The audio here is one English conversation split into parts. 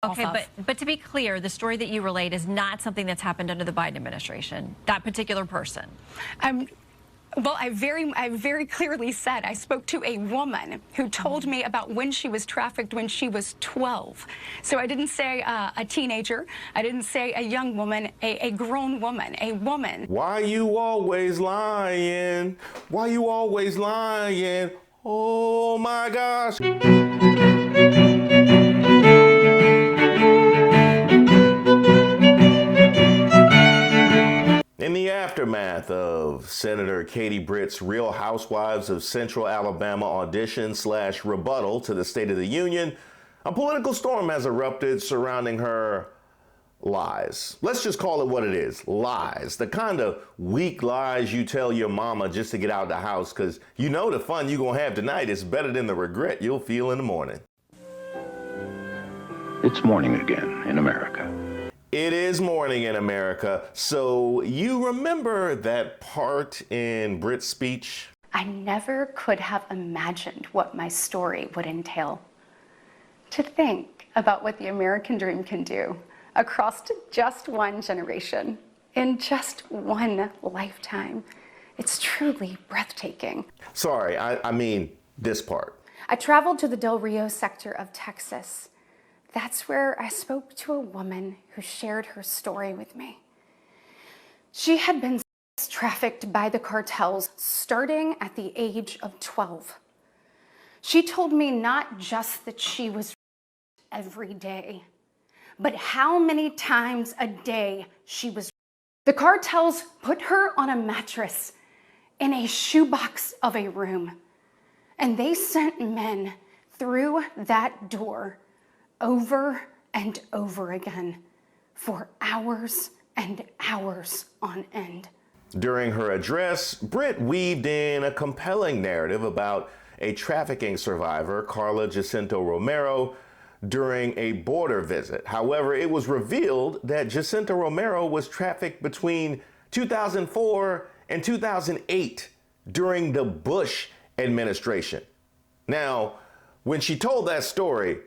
Okay, but to be clear, the story that you relayed is not something that's happened under the Biden administration, that particular person. Well, I very clearly said I spoke to a woman who told me about when she was trafficked when she was 12. So I didn't say a teenager. I didn't say a young woman, a grown woman, a woman. Why you always lying? Why you always lying? Oh my gosh. In the aftermath of Senator Katie Britt's Real Housewives of Central Alabama audition / rebuttal to the State of the Union, a political storm has erupted surrounding her lies. Let's just call it what it is, lies. The kind of weak lies you tell your mama just to get out of the house because you know the fun you're gonna have tonight is better than the regret you'll feel in the morning. It's morning again in America. It is morning in America. So you remember that part in Britt's speech? I never could have imagined what my story would entail. To think about what the American dream can do across just one generation, in just one lifetime. It's truly breathtaking. Sorry, I mean this part. I traveled to the Del Rio sector of Texas. That's where I spoke to a woman who shared her story with me. She had been trafficked by the cartels starting at the age of 12. She told me not just that she was every day, but how many times a day she was. The cartels put her on a mattress in a shoebox of a room, and they sent men through that door over and over again for hours and hours on end. During her address, Britt weaved in a compelling narrative about a trafficking survivor, Carla Jacinto Romero, during a border visit. However, it was revealed that Jacinto Romero was trafficked between 2004 and 2008 during the Bush administration. Now, when she told that story,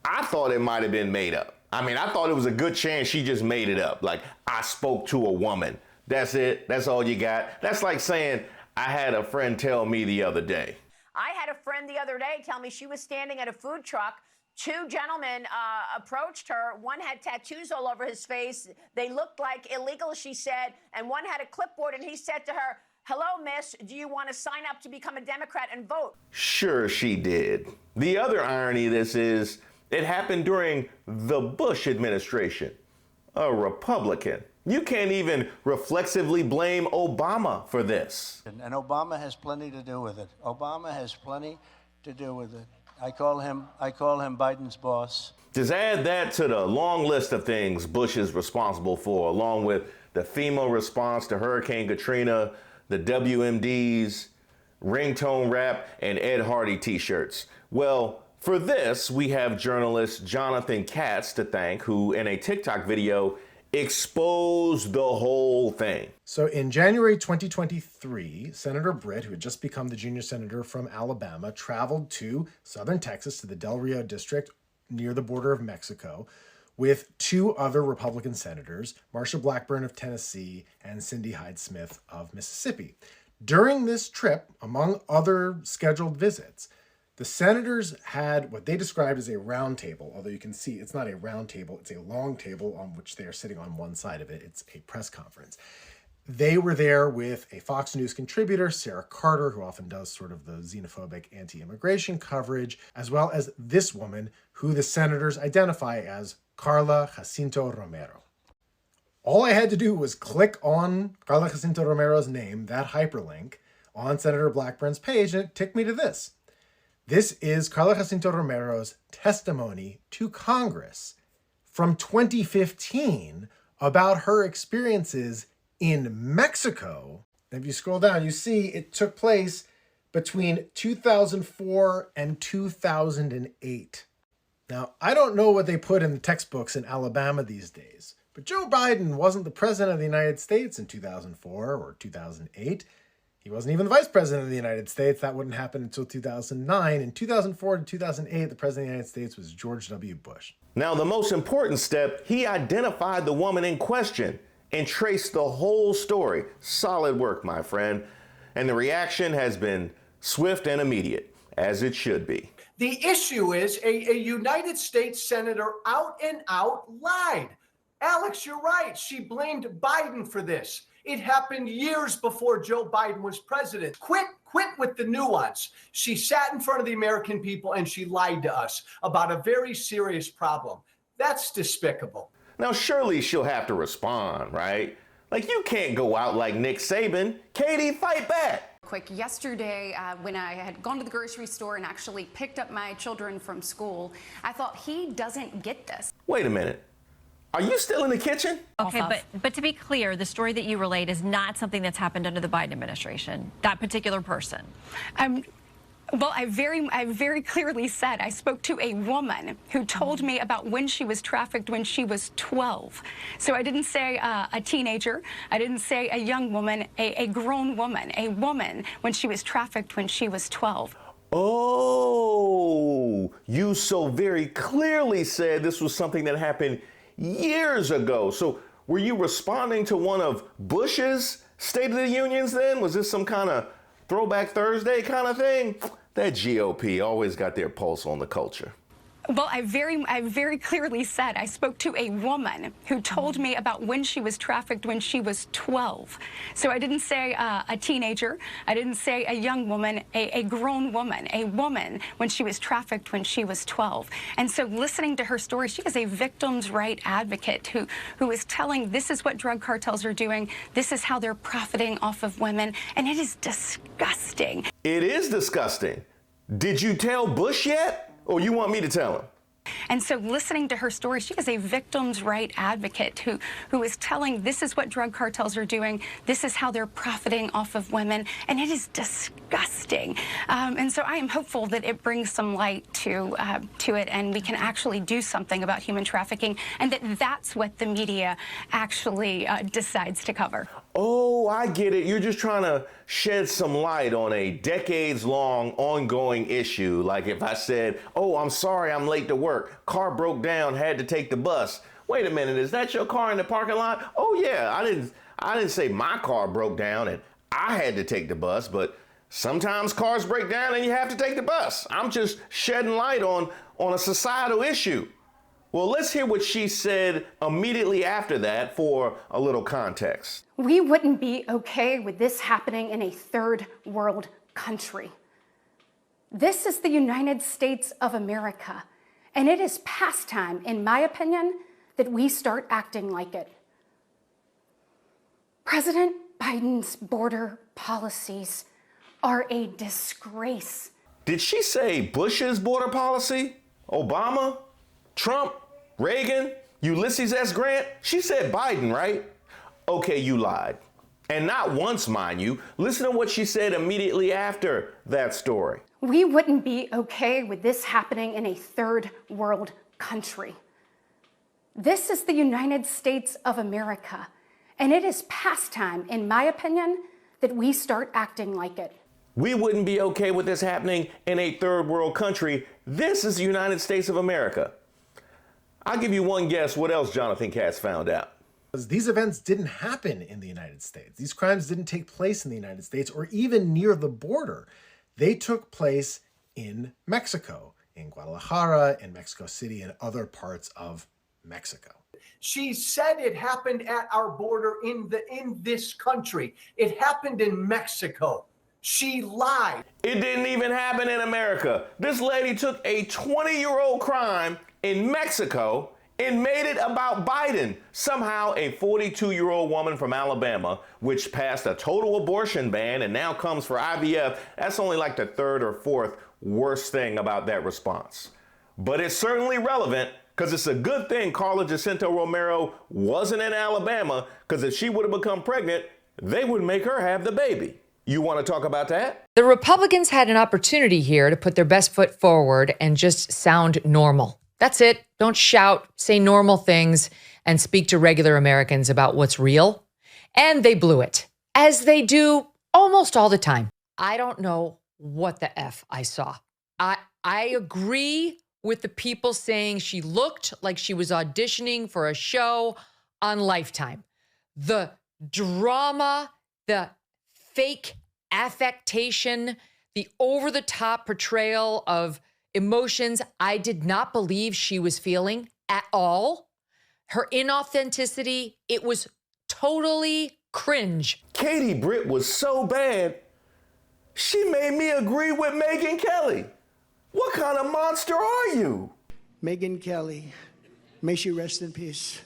I thought it might have been made up. I mean, I thought it was a good chance she just made it up. Like, I spoke to a woman. That's it. That's all you got. That's like saying, I had a friend tell me the other day. I had a friend the other day tell me she was standing at a food truck. Two gentlemen approached her. One had tattoos all over his face. They looked like illegal, she said. And one had a clipboard, and he said to her, "Hello, miss, do you want to sign up to become a Democrat and vote?" Sure, she did. The other irony of this is, it happened during the Bush administration, a Republican. You can't even reflexively blame Obama for this. And Obama has plenty to do with it. Obama has plenty to do with it. I call him Biden's boss. Just add that to the long list of things Bush is responsible for, along with the FEMA response to Hurricane Katrina, the WMDs, ringtone rap, and Ed Hardy t-shirts. Well, for this, we have journalist Jonathan Katz to thank, who in a TikTok video exposed the whole thing. So in January 2023, Senator Britt, who had just become the junior senator from Alabama, traveled to southern Texas to the Del Rio district near the border of Mexico with two other Republican senators, Marsha Blackburn of Tennessee and Cindy Hyde-Smith of Mississippi. During this trip, among other scheduled visits, the senators had what they described as a round table, although you can see it's not a round table, it's a long table on which they are sitting on one side of it. It's a press conference. They were there with a Fox News contributor, Sarah Carter, who often does sort of the xenophobic anti-immigration coverage, as well as this woman, who the senators identify as Carla Jacinto Romero. All I had to do was click on Carla Jacinto Romero's name, that hyperlink, on Senator Blackburn's page, and it took me to this. This is Carla Jacinto Romero's testimony to Congress from 2015 about her experiences in Mexico. If you scroll down, you see it took place between 2004 and 2008. Now, I don't know what they put in the textbooks in Alabama these days, but Joe Biden wasn't the president of the United States in 2004 or 2008. He wasn't even the vice president of the United States. That wouldn't happen until 2009. In 2004 to 2008, the president of the United States was George W. Bush. Now, the most important step, he identified the woman in question and traced the whole story. Solid work, my friend. And the reaction has been swift and immediate, as it should be. The issue is a United States senator out and out lied. Alex, you're right. She blamed Biden for this. It happened years before Joe Biden was president. Quit with the nuance. She sat in front of the American people and she lied to us about a very serious problem. That's despicable. Now, surely she'll have to respond, right? Like, you can't go out like Nick Saban. Katie, fight back. Quick, yesterday when I had gone to the grocery store and actually picked up my children from school, I thought he doesn't get this. Wait a minute. Are you still in the kitchen? Okay, but to be clear, the story that you relayed is not something that's happened under the Biden administration, that particular person. Well, I very clearly said I spoke to a woman who told me about when she was trafficked when she was 12. So I didn't say a teenager. I didn't say a young woman, a grown woman, a woman when she was trafficked when she was 12. Oh, you so very clearly said this was something that happened years ago. So were you responding to one of Bush's State of the Unions then? Was this some kind of Throwback Thursday kind of thing? That GOP always got their pulse on the culture. Well, I very clearly said I spoke to a woman who told me about when she was trafficked when she was 12. So I didn't say a teenager. I didn't say a young woman, a grown woman, a woman when she was trafficked when she was 12. And so listening to her story, she is a victim's right advocate who is telling this is what drug cartels are doing. This is how they're profiting off of women. And it is disgusting. It is disgusting. Did you tell Bush yet? Or you want me to tell him? And so listening to her story, she is a victim's right advocate who is telling this is what drug cartels are doing. This is how they're profiting off of women. And it is disgusting. And so I am hopeful that it brings some light to it and we can actually do something about human trafficking and that's what the media actually decides to cover. Oh, I get it. You're just trying to shed some light on a decades-long ongoing issue. Like if I said, oh, I'm sorry, I'm late to work. Car broke down, had to take the bus. Wait a minute, is that your car in the parking lot? Oh yeah, I didn't say my car broke down and I had to take the bus, but sometimes cars break down and you have to take the bus. I'm just shedding light on a societal issue. Well, let's hear what she said immediately after that for a little context. We wouldn't be okay with this happening in a third world country. This is the United States of America, and it is past time, in my opinion, that we start acting like it. President Biden's border policies are a disgrace. Did she say Bush's border policy? Obama? Trump? Reagan? Ulysses S. Grant? She said Biden, right? Okay, you lied. And not once, mind you. Listen to what she said immediately after that story. We wouldn't be okay with this happening in a third world country. This is the United States of America, and it is past time, in my opinion, that we start acting like it. We wouldn't be okay with this happening in a third world country. This is the United States of America. I'll give you one guess what else Jonathan Katz found out. These events didn't happen in the United States. These crimes didn't take place in the United States or even near the border. They took place in Mexico, in Guadalajara, in Mexico City, and other parts of Mexico. She said it happened at our border in this country. It happened in Mexico. She lied. It didn't even happen in America. This lady took a 20-year-old crime in Mexico and made it about Biden. Somehow a 42-year-old woman from Alabama, which passed a total abortion ban and now comes for IVF, that's only like the third or fourth worst thing about that response. But it's certainly relevant because it's a good thing Carla Jacinto Romero wasn't in Alabama, because if she would have become pregnant, they would make her have the baby. You want to talk about that? The Republicans had an opportunity here to put their best foot forward and just sound normal. That's it. Don't shout, say normal things, and speak to regular Americans about what's real. And they blew it, as they do almost all the time. I don't know what the F I saw. I agree with the people saying she looked like she was auditioning for a show on Lifetime. The drama, the fake affectation, the over-the-top portrayal of emotions I did not believe she was feeling at all. Her inauthenticity, it was totally cringe. Katie Britt was so bad, she made me agree with Megyn Kelly. What kind of monster are you? Megyn Kelly, may she rest in peace.